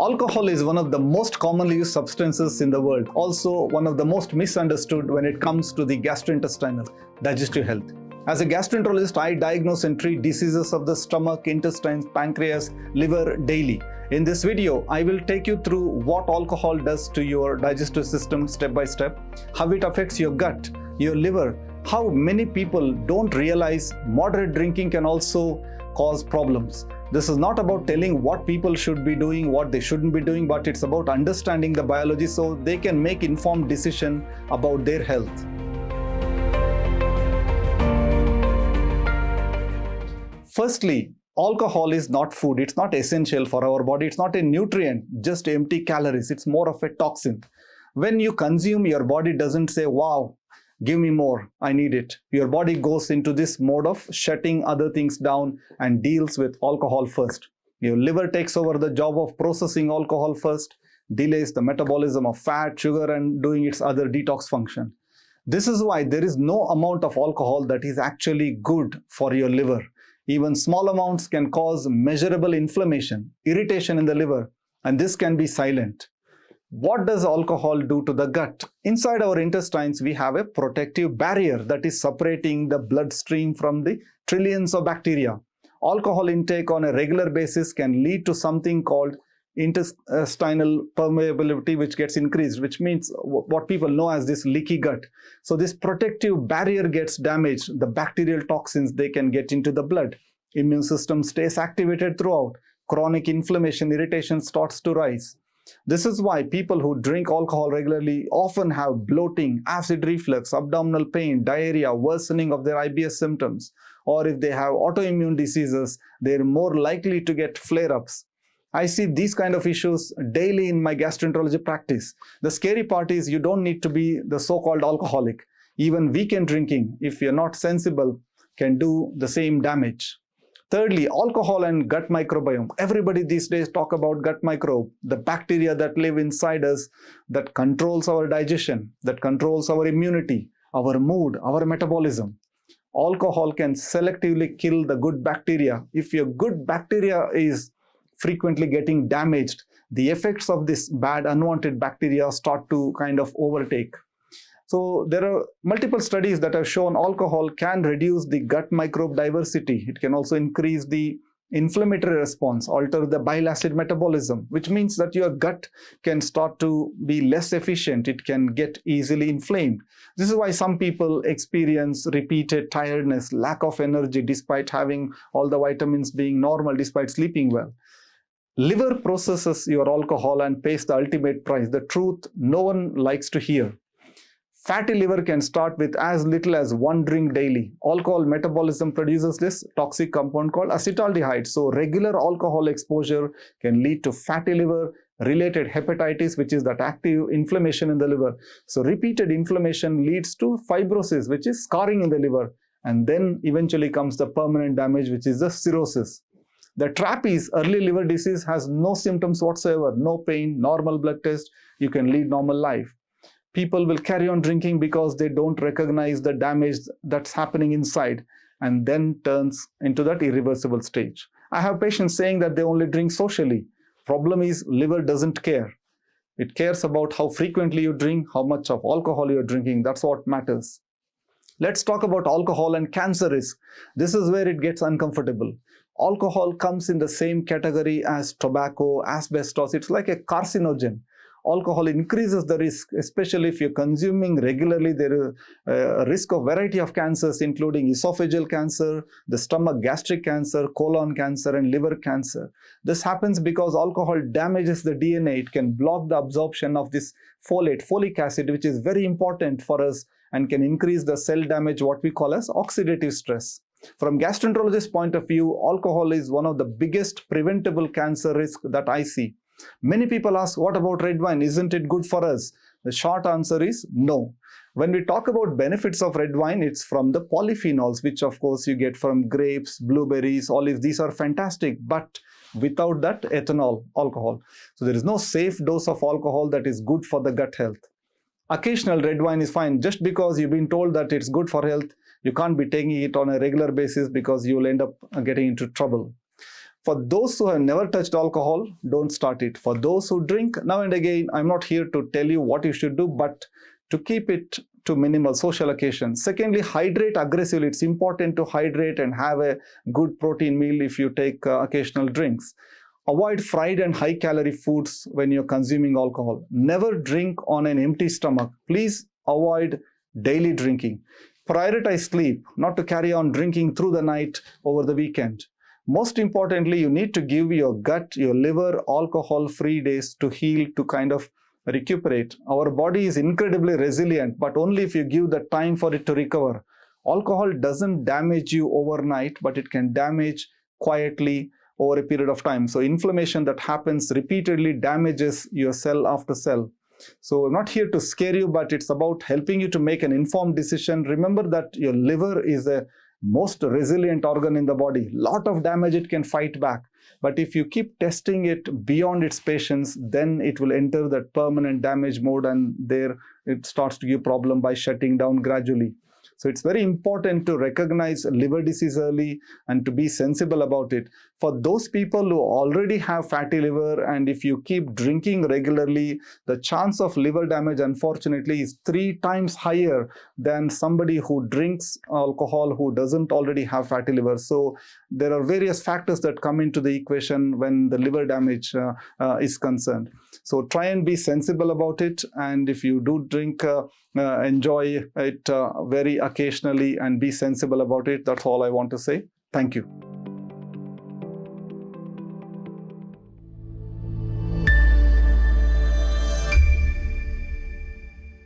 Alcohol is one of the most commonly used substances in the world, also one of the most misunderstood when it comes to the gastrointestinal digestive health. As a gastroenterologist, I diagnose and treat diseases of the stomach, intestines, pancreas, liver daily. In this video, I will take you through what alcohol does to your digestive system step by step, how it affects your gut, your liver, how many people don't realize moderate drinking can also cause problems. This is not about telling what people should be doing, what they shouldn't be doing, but it's about understanding the biology so they can make informed decisions about their health. Firstly, alcohol is not food. It's not essential for our body. It's not a nutrient, just empty calories. It's more of a toxin. When you consume, your body doesn't say, wow, give me more, I need it. Your body goes into this mode of shutting other things down and deals with alcohol first. Your liver takes over the job of processing alcohol first, delays the metabolism of fat, sugar, and doing its other detox function. This is why there is no amount of alcohol that is actually good for your liver. Even small amounts can cause measurable inflammation, irritation in the liver, and this can be silent. What does alcohol do to the gut? Inside our intestines, we have a protective barrier that is separating the bloodstream from the trillions of bacteria. Alcohol intake on a regular basis can lead to something called intestinal permeability, which gets increased, which means what people know as this leaky gut. So this protective barrier gets damaged. The bacterial toxins, they can get into the blood. Immune system stays activated throughout. Chronic inflammation, irritation starts to rise. This is why people who drink alcohol regularly often have bloating, acid reflux, abdominal pain, diarrhea, worsening of their IBS symptoms. Or if they have autoimmune diseases, they're more likely to get flare-ups. I see these kind of issues daily in my gastroenterology practice. The scary part is you don't need to be the so-called alcoholic. Even weekend drinking, if you're not sensible, can do the same damage. Thirdly, alcohol and gut microbiome. Everybody these days talk about gut microbe, the bacteria that live inside us that controls our digestion, that controls our immunity, our mood, our metabolism. Alcohol can selectively kill the good bacteria. If your good bacteria is frequently getting damaged, the effects of this bad unwanted bacteria start to kind of overtake. So there are multiple studies that have shown alcohol can reduce the gut microbe diversity. It can also increase the inflammatory response, alter the bile acid metabolism, which means that your gut can start to be less efficient. It can get easily inflamed. This is why some people experience repeated tiredness, lack of energy despite having all the vitamins being normal, despite sleeping well. Liver processes your alcohol and pays the ultimate price, the truth no one likes to hear. Fatty liver can start with as little as one drink daily. Alcohol metabolism produces this toxic compound called acetaldehyde. So regular alcohol exposure can lead to fatty liver, related hepatitis, which is that active inflammation in the liver. So repeated inflammation leads to fibrosis, which is scarring in the liver. And then eventually comes the permanent damage, which is the cirrhosis. The trap is early liver disease has no symptoms whatsoever, no pain, normal blood test, you can lead normal life. People will carry on drinking because they don't recognize the damage that's happening inside and then turns into that irreversible stage. I have patients saying that they only drink socially. Problem is liver doesn't care. It cares about how frequently you drink, how much of alcohol you're drinking. That's what matters. Let's talk about alcohol and cancer risk. This is where it gets uncomfortable. Alcohol comes in the same category as tobacco, asbestos. It's like a carcinogen. Alcohol increases the risk, especially if you're consuming regularly. There is a risk of variety of cancers, including esophageal cancer, the stomach gastric cancer, colon cancer, and liver cancer. This happens because alcohol damages the DNA. It can block the absorption of this folate, folic acid, which is very important for us and can increase the cell damage, what we call as oxidative stress. From gastroenterologist's point of view, alcohol is one of the biggest preventable cancer risk that I see. Many people ask, what about red wine? Isn't it good for us? The short answer is no. When we talk about benefits of red wine, it's from the polyphenols, which of course you get from grapes, blueberries, olives. These are fantastic, but without that ethanol, alcohol. So there is no safe dose of alcohol that is good for the gut health. Occasional red wine is fine. Just because you've been told that it's good for health, you can't be taking it on a regular basis because you'll end up getting into trouble. For those who have never touched alcohol, don't start it. For those who drink, now and again, I'm not here to tell you what you should do, but to keep it to minimal social occasions. Secondly, hydrate aggressively. It's important to hydrate and have a good protein meal if you take occasional drinks. Avoid fried and high-calorie foods when you're consuming alcohol. Never drink on an empty stomach. Please avoid daily drinking. Prioritize sleep, not to carry on drinking through the night over the weekend. Most importantly, you need to give your gut, your liver, alcohol-free days to heal, to kind of recuperate. Our body is incredibly resilient, but only if you give the time for it to recover. Alcohol doesn't damage you overnight, but it can damage quietly over a period of time. So inflammation that happens repeatedly damages your cell after cell. So I'm not here to scare you, but it's about helping you to make an informed decision. Remember that your liver is the most resilient organ in the body. Lot of damage it can fight back. But if you keep testing it beyond its patience, then it will enter that permanent damage mode, and there it starts to give problem by shutting down gradually. So it's very important to recognize liver disease early and to be sensible about it. For those people who already have fatty liver, and if you keep drinking regularly, the chance of liver damage, unfortunately, is 3 times higher than somebody who drinks alcohol who doesn't already have fatty liver. So there are various factors that come into the equation when the liver damage is concerned. So try and be sensible about it, and if you do drink, enjoy it very occasionally and be sensible about it. That's all I want to say. Thank you.